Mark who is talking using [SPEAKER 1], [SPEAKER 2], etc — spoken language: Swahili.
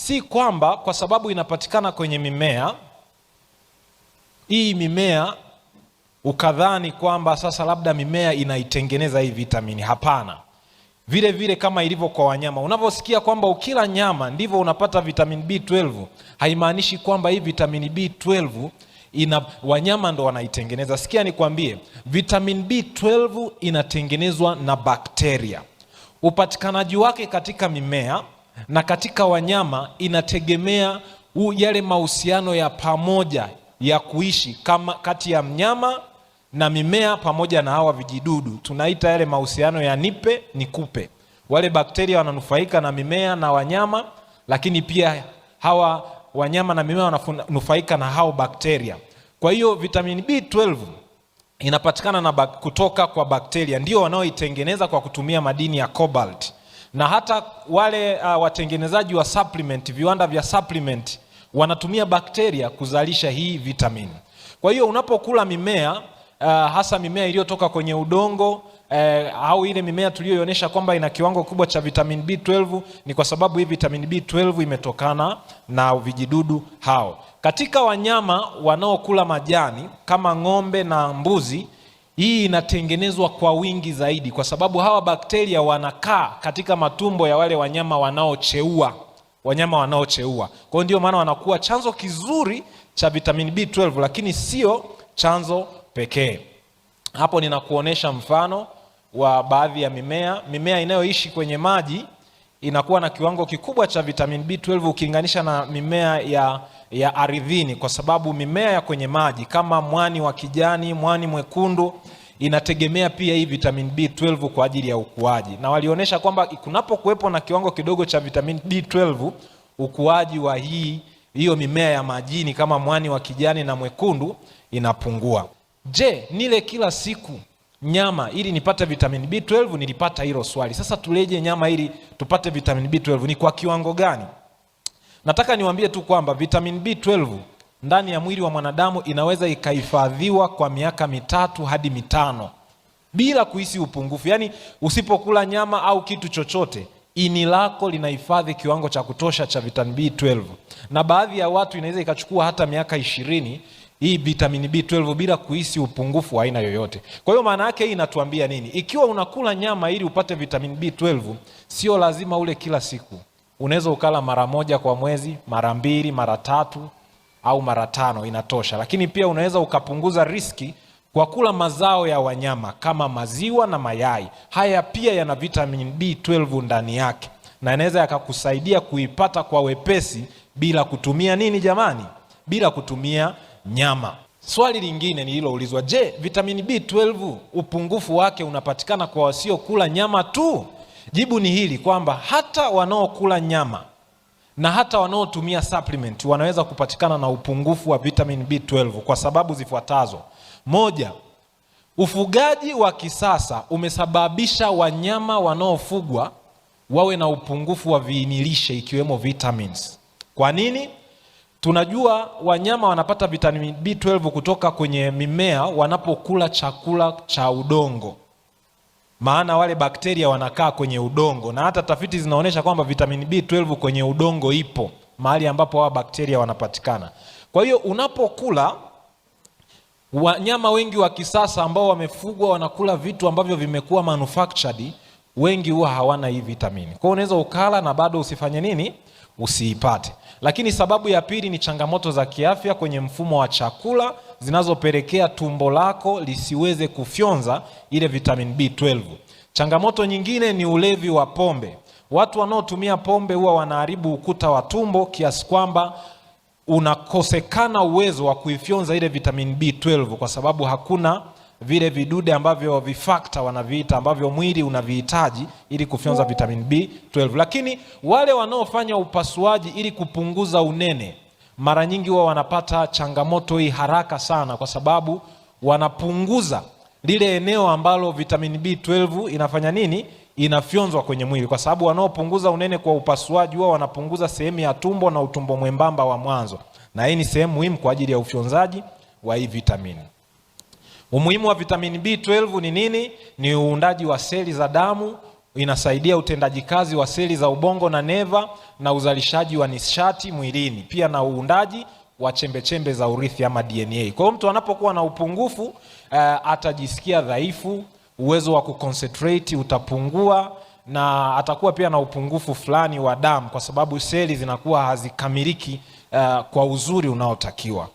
[SPEAKER 1] si kwamba kwa sababu inapatikana kwenye mimea, hii mimea ukadhani kwamba sasa labda mimea inaitengeneza hii vitamini. Hapana. Vile vile kama ilivyo kwa wanyama, unavyosikia kwamba ukila nyama ndivyo unapata vitamin B12, haimaanishi kwamba hii vitamin B12 wanyama ndo wanaitengeneza. Sikia nikwambie, vitamin B12 inatengenezwa na bakteria. Upatikanaji wake katika mimea na katika wanyama inategemea yale mahusiano ya pamoja ya kuishi kama kati ya mnyama na mimea pamoja na hawa vijidudu. Tunaita yale mahusiano ya nipe nikupe. Wale bakteria wananufaika na mimea na wanyama, lakini pia hawa wanyama na mimea wananufaika na hao bakteria. Kwa hiyo vitamin B12 inapatikana kutoka kwa bakteria, ndio wanaoitengeneza kwa kutumia madini ya cobalt. Na hata wale watengenezaji wa supplement, viwanda vya supplement, wanatumia bakteria kuzalisha hii vitamin. Kwa hiyo unapokula mimea, hasa mimea iliyotoka kwenye udongo, au ile mimea tuliyoionyesha kwamba ina kiwango kubwa cha vitamin B12, ni kwa sababu hii vitamin B12 imetokana na vijidudu hao. Katika wanyama wanaokula majani kama ng'ombe na mbuzi, hii inatengenezwa kwa wingi zaidi kwa sababu hawa bakteria wanakaa katika matumbo ya wale wanyama wanaocheua. Kwa hiyo ndio maana wanakuwa chanzo kizuri cha vitamin B12, lakini sio chanzo pekee. Hapo ninakuonesha mfano wa baadhi ya mimea inayoishi kwenye maji inakuwa na kiwango kikubwa cha vitamin B12 ukilinganisha na mimea ya ardhini, kwa sababu mimea ya kwenye maji kama mwani wa kijani, mwani mwekundu inategemea pia hii vitamin B12 kwa ajili ya ukuaji. Na walionyesha kwamba kunapokuwepo na kiwango kidogo cha vitamin B12, ukuaji wa hiyo mimea ya majini kama mwani wa kijani na mwekundu inapungua. Je, nile kila siku nyama ili nipate vitamin B12? Nilipata hilo swali. Sasa tuleje nyama ili tupate vitamin B12? Ni kwa kiwango gani? Nataka niwaambie tu kwamba vitamin B12 ndani ya mwili wa mwanadamu inaweza ikahifadhiwa kwa miaka 3 hadi 5 bila kuhisi upungufu. Yaani usipokula nyama au kitu chochote, ini lako linahifadhi kiwango cha kutosha cha vitamin B12. Na baadhi ya watu inaweza ikachukua hata miaka 20 hii vitamin B12 bila kuhisi upungufu wa aina yoyote. Kwa hiyo maana yake hii inatuambia nini? Ikiwa unakula nyama ili upate vitamin B12, sio lazima ule kila siku. Unaweza ukala mara moja kwa mwezi, mara 2, mara 3 au mara 5 inatosha. Lakini pia unaweza ukapunguza riski kwa kula mazao ya wanyama kama maziwa na mayai. Haya pia yana vitamin B12 ndani yake na inaweza yakakusaidia kuipata kwa wepesi bila kutumia nini jamani? Bila kutumia nyama. Swali lingine nililoulizwa, je, vitamin B12 upungufu wake unapatikana kwa wasiokula nyama tu? Jibu ni hili kwamba hata wanaokula nyama na hata wanaotumia supplement wanaweza kupatikana na upungufu wa vitamin B12 kwa sababu zifuatazo. 1, ufugaji wa kisasa umesababisha wanyama wanaofugwa wawe na upungufu wa viinilishe ikiwemo vitamins. Kwa nini? Tunajua wanyama wanapata vitamin B12 kutoka kwenye mimea wanapokula chakula cha udongo. Maana wale bakteria wanakaa kwenye udongo, na hata tafiti zinaonyesha kwamba vitamin B12 kwenye udongo ipo mahali ambapo hawa bakteria wanapatikana. Kwa hiyo unapokula, wanyama wengi wa kisasa ambao wamefugwa wanakula vitu ambavyo vimekuwa manufactured, wengi huwa hawana hii vitamini. Kwa hiyo unaweza ukala na bado usifanye nini? Usiipate. Lakini sababu ya pili ni changamoto za kiafya kwenye mfumo wa chakula zinazopelekea tumbo lako lisiweze kufyonza ile vitamin B12. Changamoto nyingine ni ulevi wa pombe. Watu wanaotumia pombe huwa wanaharibu ukuta wa tumbo kiasi kwamba unakosekana uwezo wa kuifyonza ile vitamin B12 kwa sababu hakuna vile vidude ambavyo vifactor wanaviita ambavyo mwili unavihitaji ili kufyonza vitamin B12. Lakini wale wanaofanya upasuaji ili kupunguza unene mara nyingi huwa wanapata changamoto hii haraka sana kwa sababu wanapunguza lile eneo ambalo vitamin B12 inafanya nini? Inafyonzwa kwenye mwili. Kwa sababu wanaopunguza unene kwa upasuaji huwa wanapunguza sehemu ya tumbo na utumbo mwembamba wa mwanzo. Na hii ni sehemu muhimu kwa ajili ya ufyonzaji wa hii vitamini. Umuhimu wa vitamin B12 ni nini? Ni uundaji wa seli za damu, inasaidia utendaji kazi wa seli za ubongo na neva na uzalishaji wa nishati mwilini, pia na uundaji wa chembechembe za urithi ama DNA. Kwa hiyo mtu anapokuwa na upungufu atajisikia dhaifu, uwezo wa kuconcentrate utapungua, na atakuwa pia na upungufu fulani wa damu kwa sababu seli zinakuwa hazikamiliki kwa uzuri unaotakiwa.